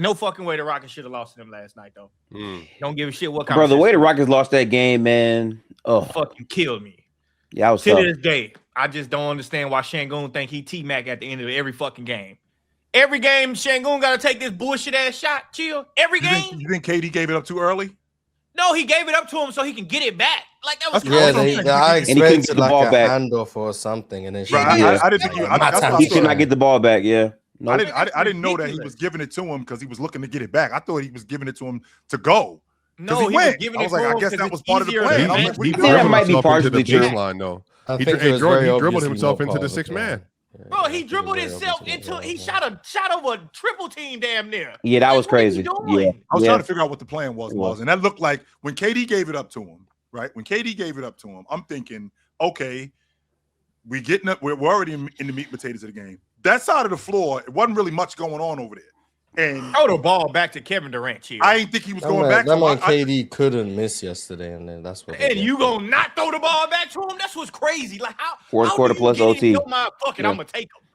No fucking way the Rockets should have lost to them last night, though. Don't give a shit what kind Bro, the way the Rockets lost that game, man. Oh, fucking killed me. Yeah, I was to this day. I just don't understand why Sengun think he T-Mac at the end of every fucking game. Every game, Sengun got to take this bullshit ass shot. Chill. Every game. You think KD gave it up too early? No, he gave it up to him so he can get it back. Like that was I expected like a handoff or something, and then I didn't think he could not get the ball back. Yeah, nope. I didn't know that he was giving it to him because he was looking to get it back. I thought he was giving it to him to go. No, he was giving it to him. I guess that was part of the plan. That might be partially true. He dribbled himself into the 6th man. Bro, he dribbled himself into. He shot over a triple team damn near. Yeah, that was crazy. Yeah, I was trying to figure out what the plan was, and that looked like when KD gave it up to him. Right when KD gave it up to him, I'm thinking, okay, we're already in the meat and potatoes of the game. That side of the floor, it wasn't really much going on over there. And throw the ball back to Kevin Durant. Here. I didn't think he was going back. That man KD couldn't miss yesterday, and then that's what. And you gonna not throw the ball back to him? That's what's crazy. Like how fourth quarter plus OT. Fuck it, I'm gonna take him.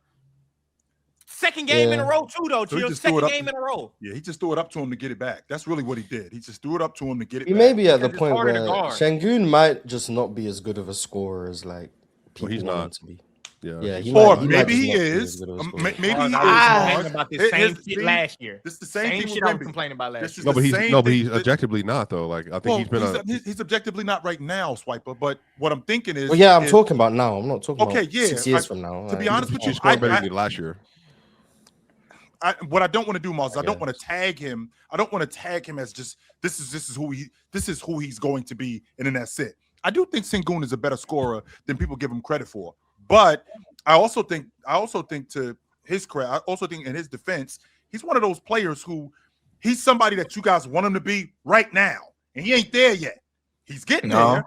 Second game in a row, too, though. So second game in a row. Yeah, he just threw it up to him to get it back. That's really what he did. He just threw it up to him to get it back. He may be at the point where Sengun might just not be as good of a scorer as like people want him to be. Yeah, maybe he is. Maybe he is. About this same shit last year. This is the same shit I was complaining about last year. But he's objectively not though. Like I think he's objectively not right now, Swiper. But what I'm thinking is, I'm talking about now. I'm not talking about 6 years from now. To be honest with you, scored better than last year. What I don't want to do, Miles, I don't want to tag him. I don't want to tag him as just this is who he's going to be, and then that's it. I do think Sengun is a better scorer than people give him credit for. But I also think to his credit, I also think in his defense, he's one of those players who he's somebody that you guys want him to be right now, and he ain't there yet. He's getting there,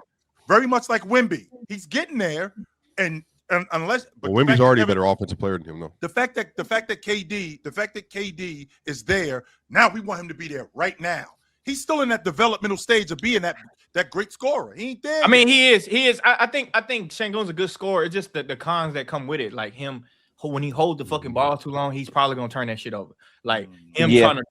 very much like Wemby. He's getting there, and unless Wemby's already a better offensive player than him, though. The fact that KD is there now, we want him to be there right now. He's still in that developmental stage of being that great scorer. He ain't there. I mean, he is. I think Sengun's a good scorer. It's just the cons that come with it. Like him, when he holds the fucking ball too long, he's probably gonna turn that shit over. Like him trying to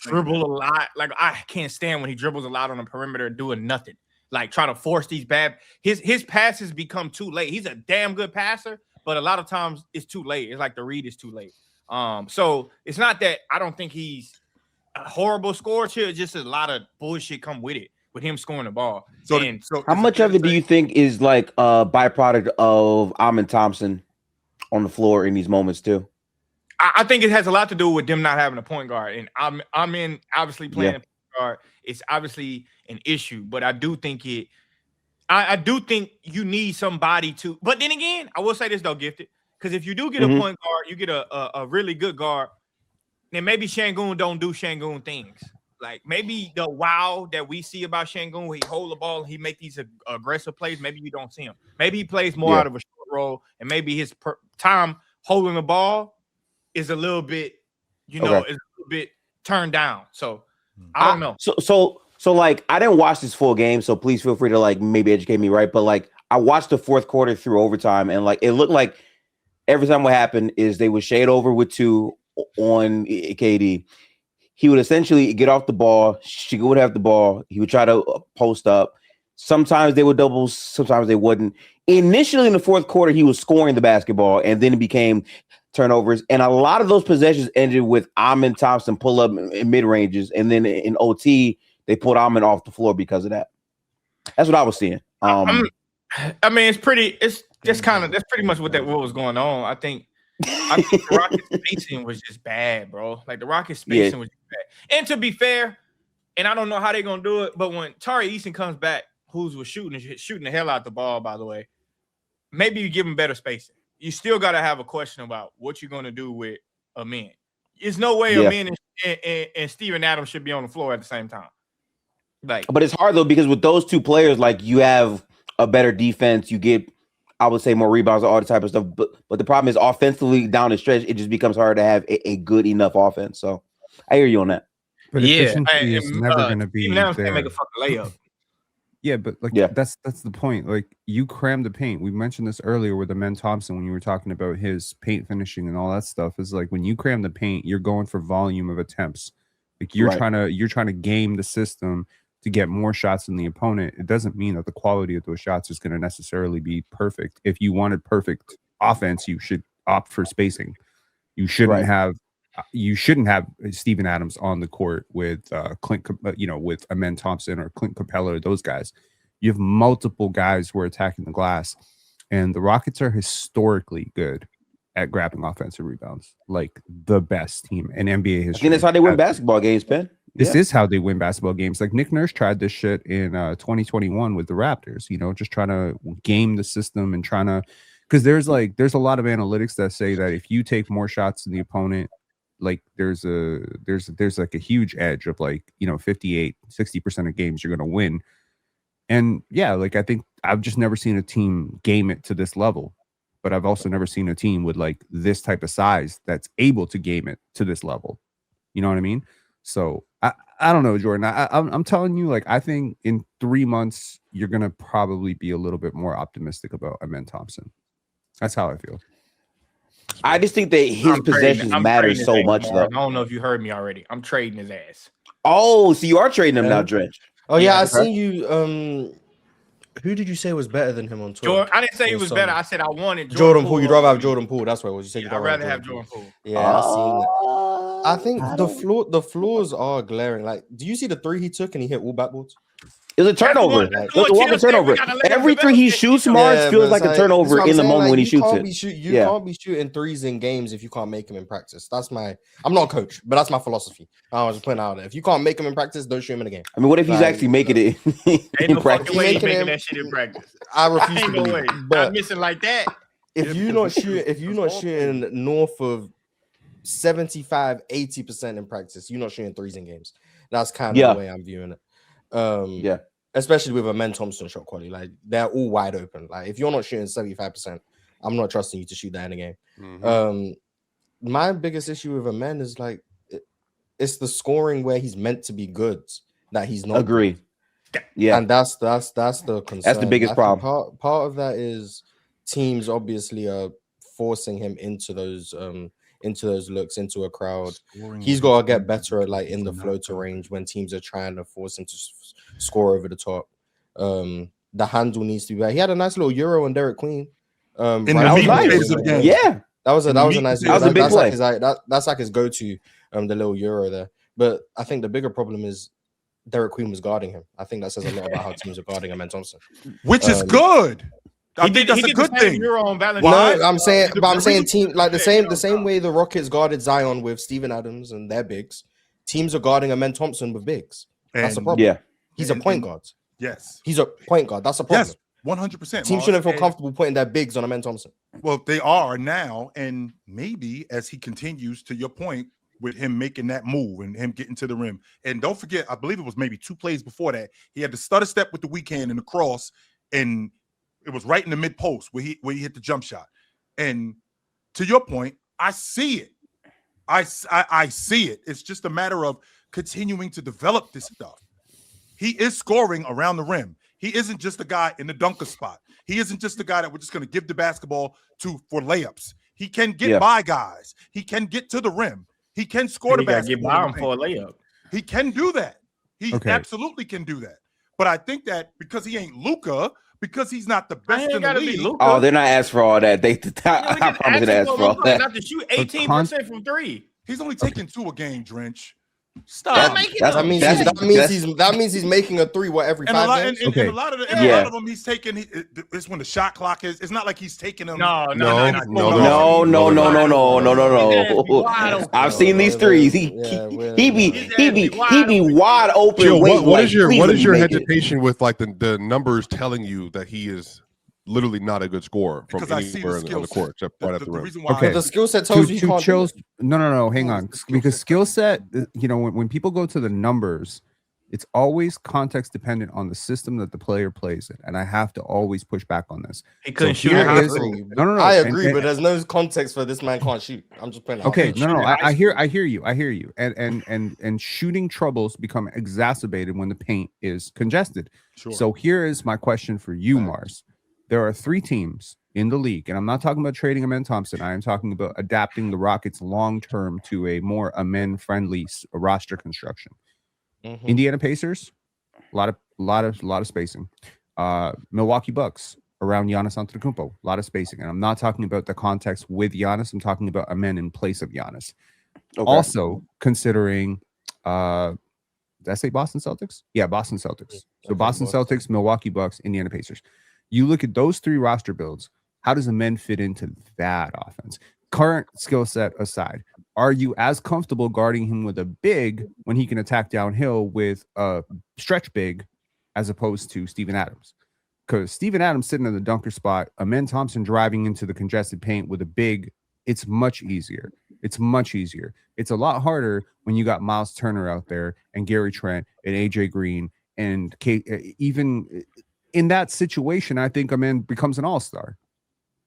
dribble a lot. Like I can't stand when he dribbles a lot on the perimeter doing nothing. Like trying to force these bad. His passes become too late. He's a damn good passer, but a lot of times it's too late. It's like the read is too late. So it's not that I don't think he's a horrible scorer. It's just a lot of bullshit come with it, with him scoring the ball. So how much of it do you think is like a byproduct of Alperen Thompson on the floor in these moments too? I think it has a lot to do with them not having a point guard, and I'm in obviously playing a point guard. It's obviously an issue, but I do think I do think you need somebody to. But then again, I will say this though, Gifted, because if you do get a point guard, you get a really good guard. Then maybe Sengun don't do Sengun things. Like maybe the wow that we see about Sengun, where he hold the ball and he make these aggressive plays. Maybe you don't see him. Maybe he plays more out of a short roll, and maybe his time holding the ball is a little bit, is a little bit turned down. So I don't know. So like I didn't watch this full game, so please feel free to like maybe educate me, right? But like I watched the fourth quarter through overtime, and like it looked like every time what happened is they would shade over with 2 on KD. He would essentially get off the ball. She would have the ball. He would try to post up. Sometimes they would double, sometimes they wouldn't. Initially in the fourth quarter, he was scoring the basketball, and then it became turnovers. And a lot of those possessions ended with Alperen Thompson pull up in mid ranges, and then in OT they pulled Alperen off the floor because of that. That's what I was seeing. I mean, it's pretty much what was going on. I think the Rockets spacing was just bad, bro. Like the Rockets spacing was just bad. And to be fair, and I don't know how they're gonna do it, but when Tari Eason comes back, who's was shooting the hell out the ball, by the way, maybe you give him better spacing. You still got to have a question about what you're gonna do with Amen. There's no way Amen and Steven Adams should be on the floor at the same time. Like, but it's hard though because with those two players, like you have a better defense, you get, I would say, more rebounds, all the type of stuff. But the problem is offensively down the stretch, it just becomes hard to have a good enough offense. So I hear you on that. But efficiency is never going to be now there. can't make a fucking layup. Yeah, but that's the point. Like, you cram the paint. We mentioned this earlier with Amen Thompson when you were talking about his paint finishing and all that stuff. Is like when you cram the paint, you're going for volume of attempts. Like you're trying to game the system to get more shots than the opponent. It doesn't mean that the quality of those shots is going to necessarily be perfect. If you wanted perfect offense, you should opt for spacing. You shouldn't have Steven Adams on the court with Clint, with Amen Thompson or Clint Capella or those guys. You have multiple guys who are attacking the glass, and the Rockets are historically good at grabbing offensive rebounds, like the best team in NBA history. I think that's how they win basketball games, Ben. This is how they win basketball games. Like Nick Nurse tried this shit in 2021 with the Raptors, just trying to game the system and trying to, because there's a lot of analytics that say that if you take more shots than the opponent, like there's like a huge edge of 58-60% of games you're going to win. And yeah, like I think I've just never seen a team game it to this level, but I've also never seen a team with like this type of size that's able to game it to this level. You know what I mean? So I don't know, Jordan. I'm telling you, like, I think in 3 months you're gonna probably be a little bit more optimistic about Amen Thompson. That's how I feel. I just think that his possessions matter so much, though. I don't know if you heard me already. I'm trading his ass. Oh, so you are trading him now, Drench? Oh yeah, I seen you. Who did you say was better than him on Twitter? I didn't say he was better. I said I wanted Jordan Poole. You'd rather have Jordan Poole. That's what it was. You said you'd I'd rather have Jordan Poole. Yeah, I seen that. I think the flaws are glaring. Like, do you see the three he took and he hit all backboards? It was a turnover. It was a walking turnover. Every three he shoots, Mars feels like a turnover in the moment when he shoots it. You can't be shooting threes in games if you can't make them in practice. I'm not a coach, but that's my philosophy. I was just putting out there. If you can't make them in practice, don't shoot him in a game. I mean, what if he's actually making it in practice? Ain't making that shit in practice. I refuse to believe. But I'm missing like that. If you're not shooting north of 75-80% in practice, you're not shooting threes in games. That's kind of the way I'm viewing it. Especially with Amen Thompson shot quality, like they're all wide open. Like if you're not shooting 75%, I'm not trusting you to shoot that in a game. Mm-hmm. My biggest issue with Amen is like it's the scoring where he's meant to be good that he's not. Agree. Yeah, and that's the concern. That's the biggest problem. Part of that is teams obviously are forcing him into those looks, into a crowd. He's got to get better at like in the floater range when teams are trying to force him to score over the top. The handle needs to be better. He had a nice little Euro on Derek Queen. That was nice. Yeah, that was a nice. That was a big play. That's like his go-to. The little Euro there. But I think the bigger problem is Derek Queen was guarding him. I think that says a lot about how teams are guarding Amen Thompson, which is good. I think that's a good thing. No, I'm saying team like the same way the Rockets guarded Zion with Steven Adams and their bigs. Teams are guarding Amen Thompson with bigs. That's a problem. Yeah, he's a point guard. Yes, he's a point guard. That's a problem. Yes, 100%. Teams shouldn't feel comfortable putting their bigs on Amen Thompson. Well, they are now, and maybe as he continues, to your point, with him making that move and him getting to the rim. And don't forget, I believe it was maybe 2 plays before that, he had the stutter step with the weekend and the cross, and it was right in the mid post where he hit the jump shot. And to your point, I see it. I see it. It's just a matter of continuing to develop this stuff. He is scoring around the rim. He isn't just a guy in the dunker spot. He isn't just a guy that we're just going to give the basketball to for layups. He can get by guys. He can get to the rim. He can score the basketball. Get by him for a layup. He can do that. He absolutely can do that. But I think that because he ain't Luka, because he's not the best in the league. Oh, they're not asked for all that. I promise they asked for all that. Not to shoot 18% from 3. He's only taking 2 a game, Drench. Stop. That means he's making a 3 every 5 games. And a lot of them he's taking. It's when the shot clock is. It's not like he's taking them. No. I've seen these threes. He be wide open. Joe, what is your hesitation with like the numbers telling you that he is literally not a good scorer from anywhere on the court except right at the rim? Okay, the skill set tells you can't no, hang on, because skill set, when people go to the numbers, It's always context dependent on the system that the player plays in, and I have to always push back on this. He couldn't shoot. No. I agree, but there's no context for this man can't shoot. I'm just playing. Okay, no. I hear you. And shooting troubles become exacerbated when the paint is congested. Sure. So here is my question for you, Mars. There are 3 teams in the league, and I'm not talking about trading Amen Thompson. I am talking about adapting the Rockets long term to a more Amen friendly roster construction. Indiana Pacers, a lot of spacing. Milwaukee Bucks around Giannis Antetokounmpo, a lot of spacing. And I'm not talking about the context with Giannis. I'm talking about Amen in place of Giannis. Okay. Also considering, did I say Boston Celtics? Yeah, Boston Celtics. So Boston Celtics, Milwaukee Bucks, Indiana Pacers. You look at those 3 roster builds. How does Amen fit into that offense? Current skill set aside, are you as comfortable guarding him with a big when he can attack downhill with a stretch big as opposed to Steven Adams? Because Steven Adams sitting in the dunker spot, Amen Thompson driving into the congested paint with a big, it's much easier. It's a lot harder when you got Miles Turner out there and Gary Trent and AJ Green and even in that situation, I think Amen becomes an all-star.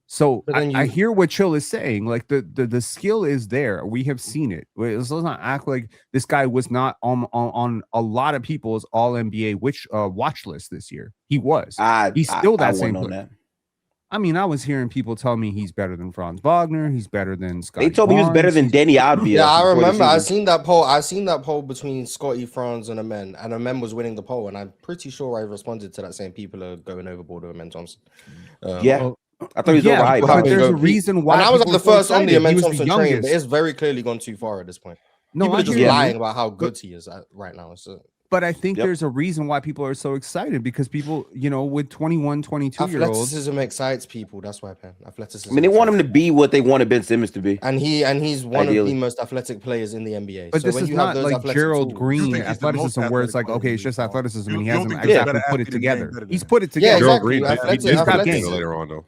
So I hear what Chill is saying. Like the skill is there. We have seen it. Let's not act like this guy was not on a lot of people's All NBA watch list this year. He was. He's still that same player. I mean, I was hearing people tell me he's better than Franz Wagner. He's better than Scotty. They told me he was better than Denny Avdia. Yeah, I remember. I seen that poll between Scotty, Franz, and Amen, and Amen was winning the poll. And I'm pretty sure I responded to that saying people are going overboard with Amen Thompson. I thought he was overhyped. But there's a reason why. And I was like the first on the Amen Thompson train, but it's very clearly gone too far at this point. No, people are just lying about how good he is right now. So. But I think there's a reason why people are so excited because people, with 21, 22-year-olds. Athleticism excites people. That's why, man. Athleticism. I mean, they want him to be what they wanted Ben Simmons to be. And he's one of the most athletic players in the NBA. But this is not like Gerald Green athleticism where it's like, okay, it's just athleticism and he hasn't exactly put it together. He's put it together. Yeah, exactly. Gerald Green later on, though.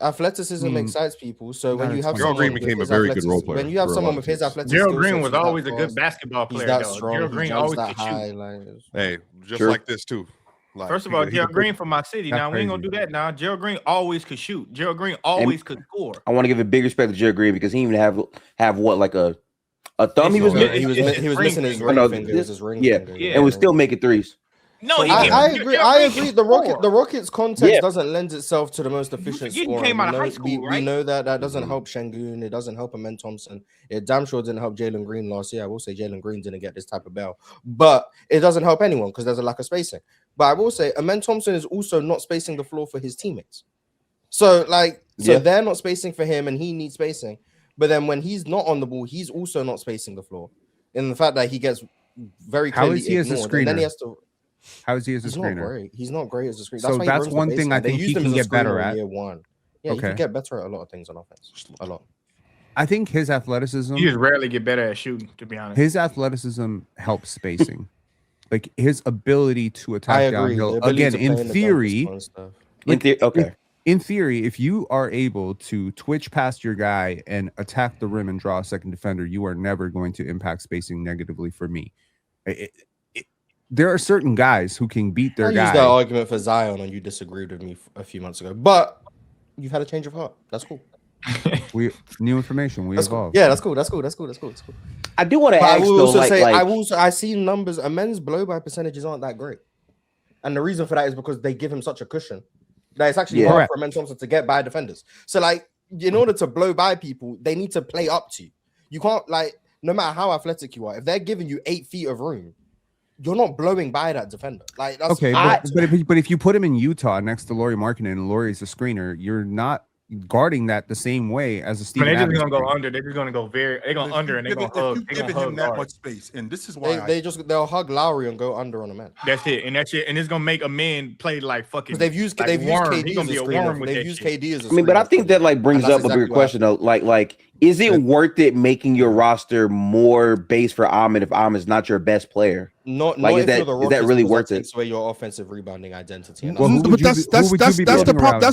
Athleticism excites people. So when you have Gerald Green became a very good role player. When you have someone with his athleticism, Gerald Green was always a good basketball player. He's that strong. Gerald Green always that could high. shoot. Hey, just like this too. Like, first of all, Gerald Green from my city. Now we ain't gonna do that. Now Gerald Green always could shoot. Gerald Green always could score. I want to give a big respect to Gerald Green because he even have what like a thumb. He was missing his ring finger. Yeah, and was still making threes. No, I agree. I agree. The Rockets context doesn't lend itself to the most efficient scoring. Came out of high school, right? We know that doesn't help Sengun. It doesn't help Amen Thompson. It damn sure didn't help Jalen Green last year. I will say Jalen Green didn't get this type of bail, but it doesn't help anyone because there's a lack of spacing. But I will say Amen Thompson is also not spacing the floor for his teammates. So they're not spacing for him, and he needs spacing. But then when he's not on the ball, he's also not spacing the floor. In the fact that he gets very clearly how is he ignored, as a screener? And then he has to. How is he as a screener? He's not great as a screener. So that's one thing I think he can get better at. Year one. Yeah, you can get better at a lot of things on offense. A lot. I think his athleticism. You just rarely get better at shooting, to be honest. His athleticism helps spacing. Like his ability to attack downhill. Again, in theory. In theory, if you are able to twitch past your guy and attack the rim and draw a second defender, you are never going to impact spacing negatively for me. There are certain guys who can beat their guy. I used that argument for Zion, and you disagreed with me a few months ago. But you've had a change of heart. That's cool. We new information. We evolve. Cool. Yeah, that's cool. I do want to ask though, I see numbers. Amen's blow by percentages aren't that great, and the reason for that is because they give him such a cushion that it's actually hard for Amen Thompson to get by defenders. So in order to blow by people, they need to play up to you. You can't no matter how athletic you are, if they're giving you 8 feet of room, you're not blowing by that defender. That's okay. But if you put him in Utah next to Lauri Markkanen and Lauri's a screener, you're not guarding that the same way as a Steven Adams. They're just gonna go under. They're just gonna go they're gonna under and they're gonna hug. If you're giving him that much space, and this is why they'll hug Lowry and go under on a man. That's it, and it's gonna make a man play like fucking. They've used KD as a screener. They've used KD as a screener. I mean, but I think that brings up a bigger question though. Is it worth it making your roster more base for Ahmed if Ahmed's not your best player? Not is that really worth it? Takes away your offensive rebounding identity. But that's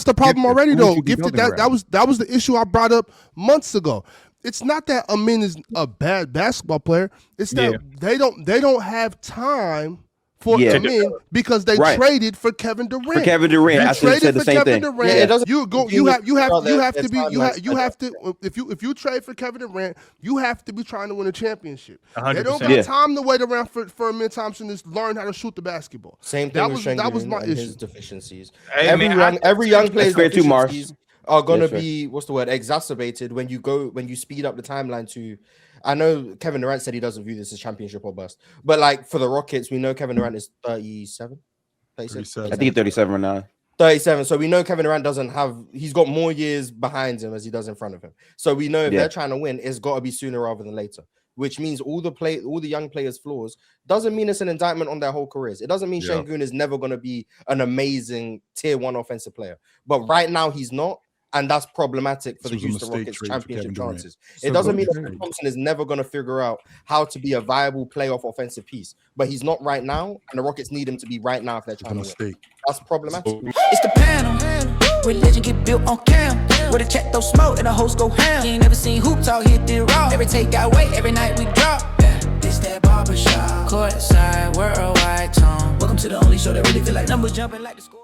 the problem already though. Gifted that was the issue I brought up months ago. It's not that Amin is a bad basketball player. It's that they don't have time for him in because they traded for Kevin Durant. For Kevin Durant, I said the same thing. Durant, you have to if you trade for Kevin Durant, you have to be trying to win a championship. 100%. They don't got time to wait around for Amen Thompson to learn how to shoot the basketball. Same thing that was my issue. His deficiencies. Every young player's deficiencies are gonna be exacerbated when you speed up the timeline to. I know Kevin Durant said he doesn't view this as championship or bust, but like for the Rockets, we know Kevin Durant is 37. I think he's 37 right now. 37. So we know Kevin Durant he's got more years behind him as he does in front of him. So we know if they're trying to win, it's got to be sooner rather than later, which means all the young players' flaws doesn't mean it's an indictment on their whole careers. It doesn't mean Sengun is never going to be an amazing tier 1 offensive player, but right now he's not. And that's problematic for the Houston Rockets championship chances. It doesn't mean that Thompson is never going to figure out how to be a viable playoff offensive piece, but he's not right now, and the Rockets need him to be right now if they're trying to win. That's problematic. It's the panel. Religion get built on cam. Where the check throw smoke and the host go ham. You ain't never seen hoop talk hit the raw. Every take got weight, every night we drop. This that barbershop. Courtside, worldwide tone. Welcome to the only show that really feel like numbers jumping like the score.